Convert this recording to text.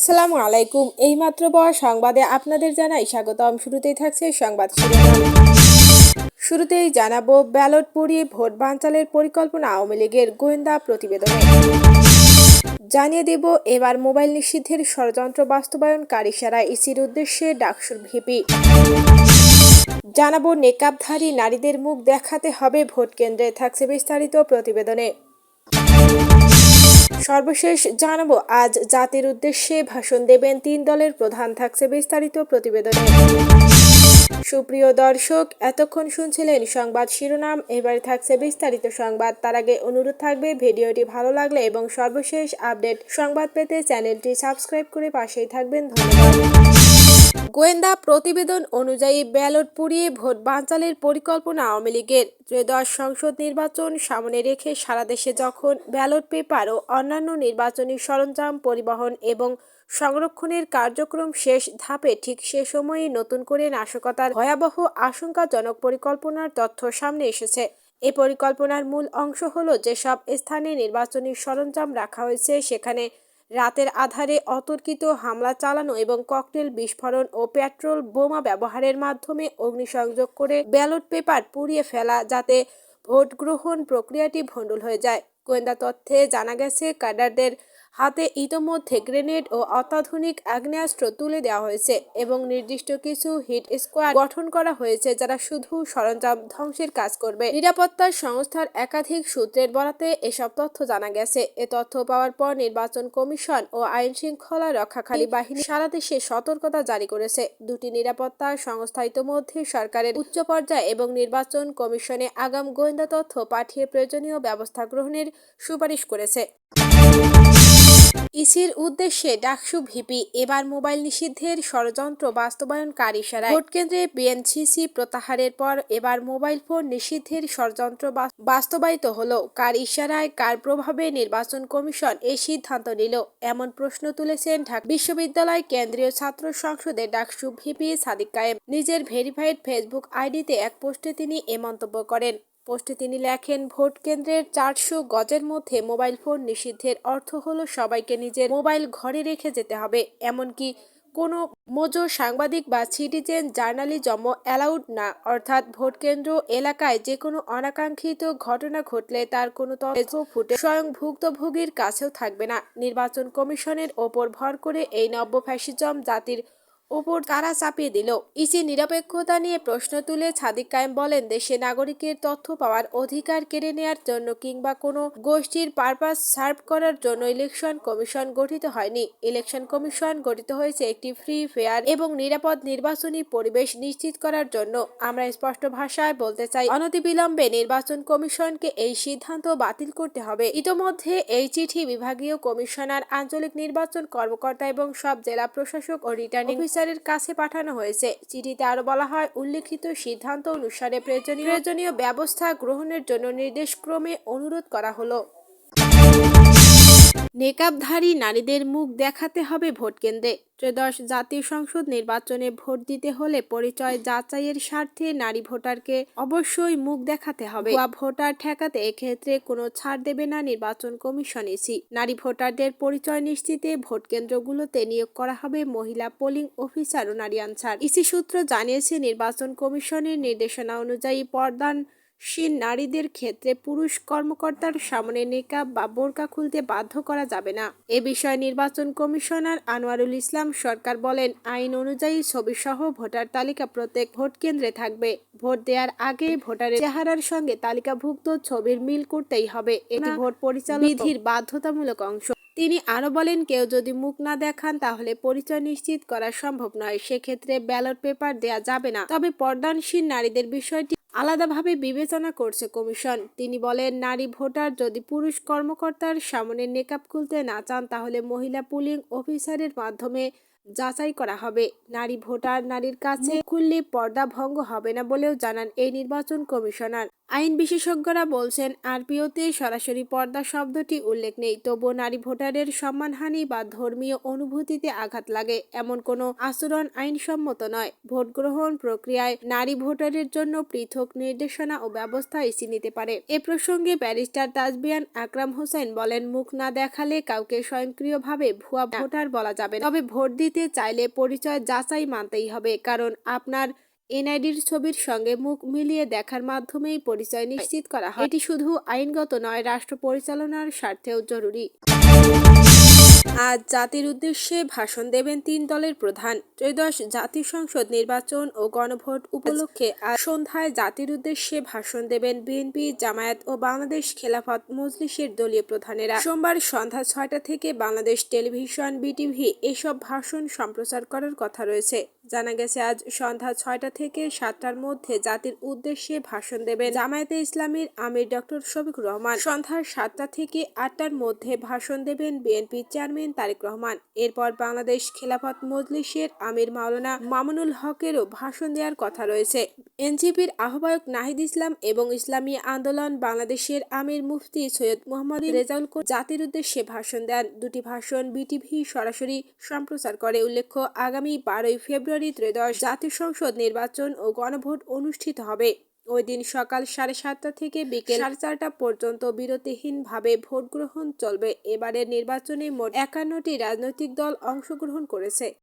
আসসালামু আলাইকুম। এইমাত্র পাওয়া সংবাদে আপনাদের জানাই স্বাগতম। শুরুতেই থাকছে সংবাদ শিরোনাম। শুরুতেই জানাবো, ব্যালট পুড়িয়ে ভোট বানচালের পরিকল্পনা আওয়ামী লীগের, গোয়েন্দা প্রতিবেদনে জানিয়ে দেব। এবার মোবাইল নিষিদ্ধের ষড়যন্ত্র বাস্তবায়নকারী সারা ইসির উদ্দেশ্যে ডাকসুর ভিপি। জানাবো, নেকাবধারী নারীদের মুখ দেখাতে হবে ভোট কেন্দ্রে, থাকছে বিস্তারিত প্রতিবেদনে। সর্বশেষ জানাবো, আজ জাতির উদ্দেশ্যে ভাষণ দেবেন 3 দলের প্রধান, থাকছে বিস্তারিত প্রতিবেদনে। সুপ্রিয় দর্শক, এতক্ষণ শুনছিলেন সংবাদ শিরোনাম, এবারে থাকছে বিস্তারিত সংবাদ। তার আগে অনুরোধ থাকবে, ভিডিওটি ভালো লাগলে এবং সর্বশেষ আপডেট সংবাদ পেতে চ্যানেলটি সাবস্ক্রাইব করে পাশেই থাকবেন। ধন্যবাদ। গোয়েন্দা প্রতিবেদন অনুযায়ী ব্যালট পুড়িয়ে ভোট বানচালের পরিকল্পনা আওয়ামী লীগের। ত্রয়োদশ সংসদ নির্বাচন সামনে রেখে সারা দেশে যখন ব্যালট পেপার ও অন্যান্য নির্বাচনী সরঞ্জাম পরিবহন এবং সংরক্ষণের কার্যক্রম শেষ ধাপে, ঠিক সে সময়েই নতুন করে নাশকতার ভয়াবহ আশঙ্কাজনক পরিকল্পনার তথ্য সামনে এসেছে। এই পরিকল্পনার মূল অংশ হলো, যেসব স্থানে নির্বাচনী সরঞ্জাম রাখা হয়েছে সেখানে রাতের আধারে অতর্কিত হামলা চালানো এবং ককটেল বিস্ফোরণ ও পেট্রোল বোমা ব্যবহারের মাধ্যমে অগ্নিসংযোগ করে ব্যালট পেপার পুড়িয়ে ফেলা, যাতে ভোট গ্রহণ প্রক্রিয়াটি ভণ্ডুল হয়ে যায়। গোয়েন্দা তথ্যে জানা গেছে, ক্যাডারদের হাতে ইতোমধ্যে গ্রেনেড ও অত্যাধুনিক আগ্নেয়াস্ত্র তুলে দেওয়া হয়েছে এবং নির্দিষ্ট কিছু হিট স্কোয়াড গঠন করা হয়েছে, যারা শুধু সরঞ্জাম ধ্বংসের কাজ করবে। নিরাপত্তা সংস্থার একাধিক সূত্রের বরাতে এসব তথ্য জানা গেছে। এ তথ্য পাওয়ার পর নির্বাচন কমিশন ও আইন শৃঙ্খলা রক্ষাকারী বাহিনী সারা দেশে সতর্কতা জারি করেছে। দুটি নিরাপত্তা সংস্থা ইতোমধ্যে সরকারের উচ্চ পর্যায়ে এবং নির্বাচন কমিশনে আগাম গোয়েন্দা তথ্য পাঠিয়ে প্রয়োজনীয় ব্যবস্থা গ্রহণের সুপারিশ করেছে। ইসির উদ্দেশ্যে ডাকসু ভিপি। এবার মোবাইল নিষিদ্ধের ষড়যন্ত্র বাস্তবায়নকারী সারা ভোট কেন্দ্রে বিএনসিসি প্রত্যাহারের পর এবার মোবাইল ফোন নিষিদ্ধের ষড়যন্ত্র বাস্তবায়িত হলো। কার ইশারায়, কার প্রভাবে নির্বাচন কমিশন এই সিদ্ধান্ত নিল, এমন প্রশ্ন তুলেছেন ঢাকা বিশ্ববিদ্যালয় কেন্দ্রীয় ছাত্র সংসদের ডাকসু ভিপি সাদিক কায়েম। নিজের ভেরিফাইড ফেসবুক আইডিতে এক পোস্টে তিনি এ মন্তব্য করেন। পোস্টে তিনি লেখেন, ভোট কেন্দ্রের 400 গজের মধ্যে মোবাইল ফোন নিষিদ্ধের অর্থ হলো সবাইকে নিজের মোবাইল ঘরে রেখে যেতে হবে। এমনকি কোনো মজো সাংবাদিক বা সিটিজেন জার্নালিজম অ্যালাউড না। অর্থাৎ ভোট কেন্দ্র এলাকায় যে কোনো অনাকাঙ্ক্ষিত ঘটনা ঘটলে তার কোনো তথ্য ফুটে স্বয়ং ভুক্তভোগীর কাছেও থাকবে না। নির্বাচন কমিশনের ওপর ভর করে এই নব্য ফ্যাসিজম জাতির ওপর তারা চাপিয়ে দিল। ইসি নিরপেক্ষতা নিয়ে প্রশ্ন তুলে সাদিক কায়েম বলেন, দেশে নাগরিকের তথ্য পাওয়ার অধিকার কেড়ে নেওয়ার জন্য কিংবা কোনো গোষ্ঠীর পারপাস সার্ভ করার জন্য ইলেকশন কমিশন গঠিত হয়নি। ইলেকশন কমিশন গঠিত হয়েছে একটি ফ্রি, ফেয়ার এবং নিরাপদ নির্বাচনী পরিবেশ নিশ্চিত করার জন্য। আমরা স্পষ্ট ভাষায় বলতে চাই, অনতিবিলম্বে নির্বাচন কমিশনকে এই সিদ্ধান্ত বাতিল করতে হবে। ইতোমধ্যে এই চিঠি বিভাগীয় কমিশনার, আঞ্চলিক নির্বাচন কর্মকর্তা এবং সব জেলা প্রশাসক ও রিটার্নিং অফিসারের কাছে পাঠানো হয়েছে। চিঠিতে আরো বলা হয়, উল্লিখিত সিদ্ধান্ত অনুসারে প্রয়োজনীয় ব্যবস্থা গ্রহণের জন্য নির্দেশক্রমে অনুরোধ করা হলো। নেকাবধারী নারীদের মুখ দেখাতে হবে ভোট কেন্দ্রে। ত্রয়োদশ জাতীয় সংসদ নির্বাচনে ভোট দিতে হলে পরিচয় যাচাইয়ের স্বার্থে নারী ভোটারকে অবশ্যই মুখ দেখাতে হবে। ভুয়া ভোটার ঠেকাতে এক্ষেত্রে কোনো ছাড় দেবে না নির্বাচন কমিশন। ইসি নারী ভোটারদের পরিচয় নিশ্চিতে ভোট কেন্দ্রগুলোতে নিয়োগ করা হবে মহিলা পোলিং অফিসার ও নারী আনসার। ইসি সূত্র জানিয়েছে, নির্বাচন কমিশনের নির্দেশনা অনুযায়ী পর্দাশীল নারীদের ক্ষেত্রে পুরুষ কর্মকর্তার সামনে নেকাব বা বোরকা খুলতে বাধ্য করা যাবে না। এ বিষয়ে নির্বাচন কমিশনার আনোয়ারুল ইসলাম সরকার বলেন, আইন অনুযায়ী ছবিসহ ভোটার তালিকা প্রত্যেক ভোট কেন্দ্রে থাকবে। ভোট দেওয়ার আগে ভোটারের চেহারার সঙ্গে তালিকাভুক্ত ছবির মিল করতেই হবে। এটি ভোট পরিচালনা বিধির বাধ্যতামূলক অংশ। তিনি আরো বলেন, কেউ যদি মুখ না দেখান তাহলে পরিচয় নিশ্চিত করা সম্ভব নয়। সেক্ষেত্রে ব্যালট পেপার দেয়া যাবে না। তবে পর্দাশীল নারীদের বিষয়টি আলাদাভাবে বিবেচনা করছে কমিশন। তিনি বলেন, নারী ভোটার যদি পুরুষ কর্মকর্তার সামনে নেকাব খুলতে না চান তাহলে মহিলা পুলিং অফিসারের মাধ্যমে যাচাই করা হবে। নারী ভোটার নারীর কাছে খুললে পর্দা ভঙ্গ হবে না বলেও জানান এই নির্বাচন কমিশনার। আইন বিশেষজ্ঞরা বলছেন, আরপিওতে সরাসরি পর্দা শব্দটি উল্লেখ নেই, তবুও নারী ভোটারের সম্মানহানি বা ধর্মীয় অনুভূতিতে আঘাত লাগে এমন কোনো আচরণ আইনসম্মত নয়। ভোট গ্রহণ প্রক্রিয়ায় নারী ভোটারের জন্য পৃথক নির্দেশনা ও ব্যবস্থা ইসি নিতে পারে। এ প্রসঙ্গে ব্যারিস্টার তাজবিয়ান আকরাম হোসেন বলেন, মুখ না দেখালে কাউকে স্বয়ংক্রিয়ভাবে ভুয়া ভোটার বলা যাবে না। তবে ভোট দিতে চাইলে পরিচয় যাচাই মানতেই হবে, কারণ আপনার এনআইডির ছবির সঙ্গে মুখ মিলিয়ে দেখার মাধ্যমেই পরিচয় নিশ্চিত করা হয়। এটি শুধু আইনগত নয়, রাষ্ট্র পরিচালনার স্বার্থেও জরুরি। আজ জাতির উদ্দেশ্যে ভাষণ দেবেন 3 দলের প্রধান। ত্রয়োদশ জাতীয় সংসদ নির্বাচন ও গণভোট উপলক্ষে আজ সন্ধ্যায় জাতির উদ্দেশ্যে ভাষণ দেবেন বিএনপি, জামায়াত ও বাংলাদেশ খেলাফত মজলিসের দলীয় প্রধানেরা। সোমবার সন্ধ্যা 6টা থেকে বাংলাদেশ টেলিভিশন, বিটিভি এসব ভাষণ সম্প্রচার করার কথা রয়েছে। জানা গেছে, আজ সন্ধ্যা 6টা থেকে 7টার মধ্যে জাতির উদ্দেশ্যে ভাষণ দেবেন জামায়াতে ইসলামীর আমির ডক্টর শফিকুর রহমান। সন্ধ্যা 7টা থেকে 8টার মধ্যে ভাষণ দেবেন বিএনপি চেয়ারম্যান তারেক রহমান। এরপর বাংলাদেশ খেলাফত মজলিসের আমির মাওলানা মামুনুল হকেরও ভাষণ দেওয়ার কথা রয়েছে। এনসিপির আহ্বায়ক নাহিদ ইসলাম এবং ইসলামী আন্দোলন বাংলাদেশের আমির মুফতি সৈয়দ মোহাম্মদ রেজাউল জাতির উদ্দেশ্যে ভাষণ দেন। দুটি ভাষণ বিটিভি সরাসরি সম্প্রচার করে। উল্লেখ্য, আগামী 12ই ফেব্রুয়ারি ত্রয়োদশ জাতীয় সংসদ নির্বাচন ও গণভোট অনুষ্ঠিত হবে। ওই দিন সকাল 7:30টা থেকে বিকেল 4:30টা পর্যন্ত বিরতিহীনভাবে ভোট গ্রহণ চলবে। এবারের নির্বাচনে মোট 51টি রাজনৈতিক দল অংশগ্রহণ করেছে।